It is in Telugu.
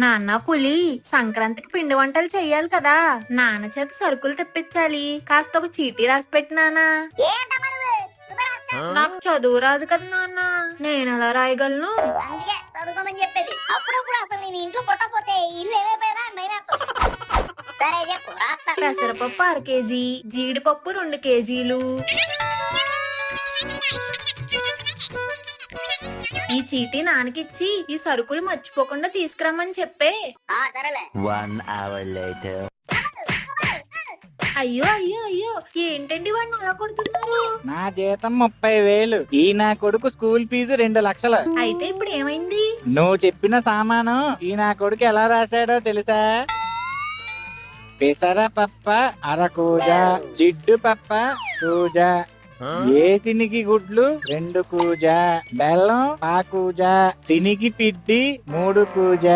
నాన్న పులి, సంక్రాంతికి పిండి వంటలు చెయ్యాలి కదా. నాన్న చేత సరుకులు తెప్పించాలి. కాస్త ఒక చీటీ రాసి పెట్టి నాన్నా. నాకు చదువు రాదు కదా నాన్న, నేను ఎలా రాయగలను? అందుకే చదువుకోమని చెప్పేది. అప్పుడప్పుడు అసలు నేను ఇంట్లో పుట్టకపోతే ఇల్లు ఏమైపోయేదా అని భయమేస్తుంది. సరే చెప్పు, రాస్తా. పెసరపప్పు 1/2 కేజీ, జీడిపప్పు 2 కేజీలు. ఈ చీటీ నాన్నకిచ్చి ఈ సరుకులు మర్చిపోకుండా తీసుకురమ్మని చెప్పే. సరేలే. 1 hour later. అయ్యో అయ్యో అయ్యో, ఏంటండి వాడిని అలా కొడుతున్నారు? నా జీతం 30,000. ఈ నా కొడుకు స్కూల్ ఫీజు 2 లక్షలు. అయితే ఇప్పుడు ఏమైంది? నువ్వు చెప్పిన సామాను ఈ నా కొడుకు ఎలా రాశాడో తెలుసా? పెసరపప్ప 1/2 కూజ, జిడ్డు పప్ప కూజ, ఏతినికి గుడ్లు 2 కూజ, బెల్లం 1/4 కూజ, తినికి పిడ్డి 3 కూజ.